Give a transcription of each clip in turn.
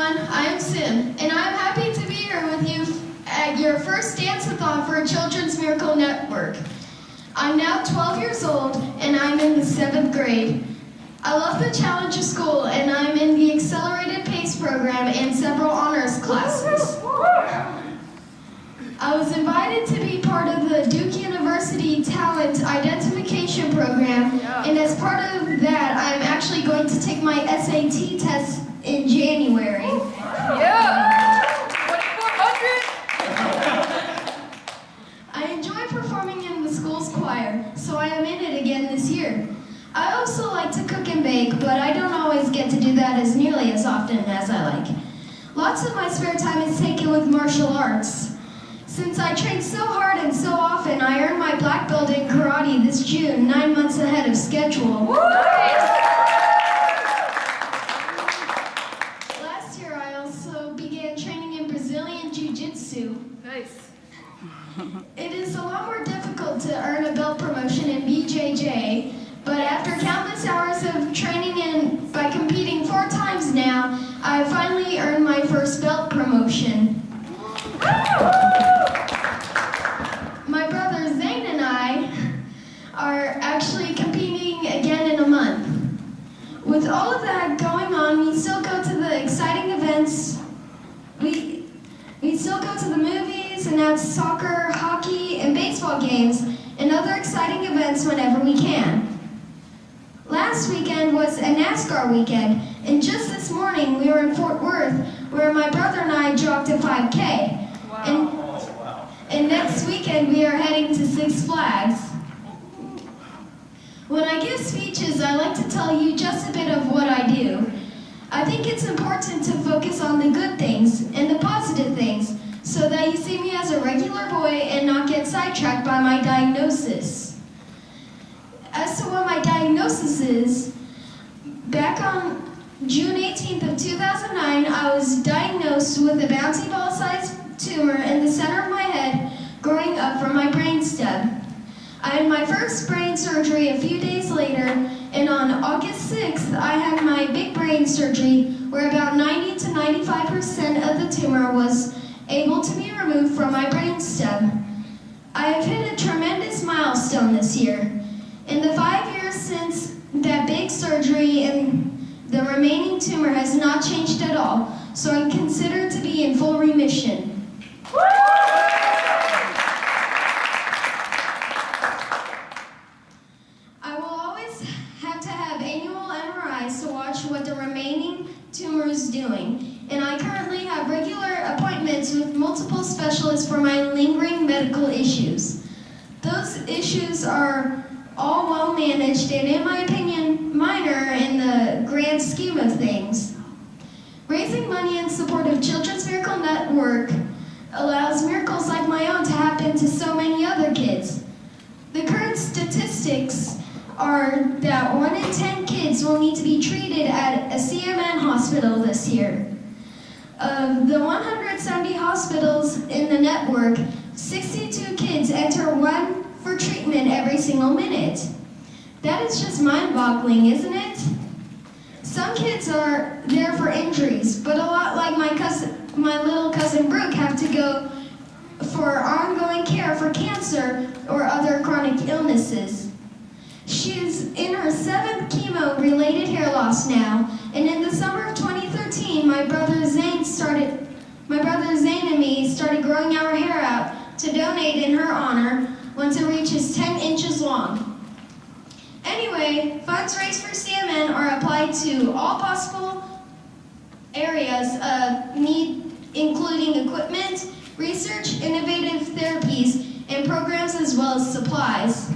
everyone. I am Sim, and I'm happy to be here with you at your first dance-a-thon for Children's Miracle Network. I'm now 12 years old, and I'm in the 7th grade. I love the challenge of school, and I'm in the accelerated pace program and several honors classes. I was invited to be part of the Duke University Talent Identification Program, and as part of that, I'm actually going to take my SAT test in January. Yeah! 2400! I enjoy performing in the school's choir, so I am in it again this year. I also like to cook and bake, but I don't always get to do that as nearly as often as I like. Lots of my spare time is taken with martial arts. Since I train so hard and so often, I earned my black belt in karate this June, 9 months ahead of schedule. Last year, I also began training in Brazilian Jiu-Jitsu. Nice. It is a lot more difficult to earn a belt promotion in BJJ, but after countless hours of training and by competing 4 times now, I finally earned my first belt promotion. My brother Zane and I are actually competing again in a month. With all of that going on, we still go to the exciting events. We still go to the movies and have soccer, hockey, and baseball games and other exciting events whenever we can. Last weekend was a NASCAR weekend, and just this morning we were in Fort Worth where my brother and I jogged a 5K. Wow. And next weekend we are heading to Six Flags. When I give speeches, I like to tell you just a bit of what I do. I think it's important to focus on the good things and the positive things so that you see me as a regular boy and not get sidetracked by my diagnosis. As to what my diagnosis is, back on June 18th of 2009, I was diagnosed with a bouncy ball-sized tumor in the center of my head growing up from my brainstem. I had my first brain surgery a few days later, and on August 6th, I had my big brain surgery where about 90 to 95% of the tumor was able to be removed from my brainstem. I have hit a tremendous milestone this year. In the 5 years since that big surgery, and the remaining tumor has not changed at all, so I'm considered to be in full remission. I will always have to have annual MRIs to watch what the remaining tumor is doing, and I currently have regular appointments with multiple specialists for my lingering medical issues. Those issues are all well managed and, in my opinion, minor in the grand scheme of things. Raising money in support of Children's Miracle Network allows miracles like my own to happen to so many other kids. The current statistics are that 1 in 10 kids will need to be treated at a CMN hospital this year. Of the 170 hospitals in the network, 62 kids enter one for treatment every single minute. That is just mind-boggling, isn't it? Some kids are there for injuries, but a lot like my little cousin Brooke have to go for ongoing care for cancer or other chronic illnesses. She is in her 7th chemo-related hair loss now, and in the summer of 2013, my brother Zane and me started growing our hair out to donate in her honor once it reaches 10 inches long. Anyway, funds raised for CMN are applied to all possible areas of need, including equipment, research, innovative therapies, and programs as well as supplies.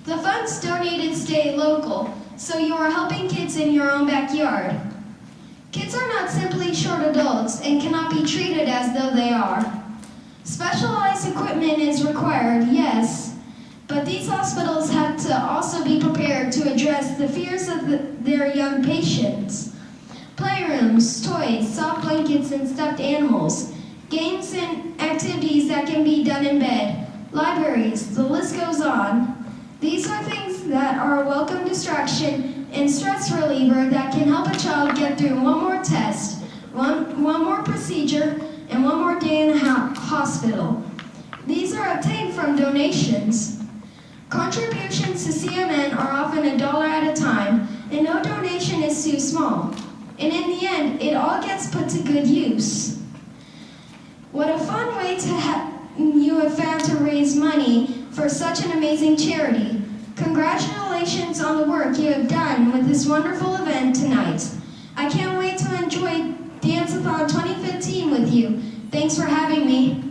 The funds donated stay local, so you are helping kids in your own backyard. Kids are not simply short adults and cannot be treated as though they are. Specialized equipment is required, yes, but these hospitals have to also be prepared to address the fears of their young patients. Playrooms, toys, soft blankets, and stuffed animals, games and activities that can be done in bed, libraries, the list goes on. These are things that are a welcome distraction and stress reliever that can help a child get through one more test, one more procedure, and one more day in the hospital. These are obtained from donations. Contributions to CMN are often $1 at a time, and no donation is too small. And in the end, it all gets put to good use. What a fun way you have found to raise money for such an amazing charity. Congratulations on the work you have done with this wonderful event tonight. I can't wait to enjoy Dance-a-thon 2015 with you. Thanks for having me.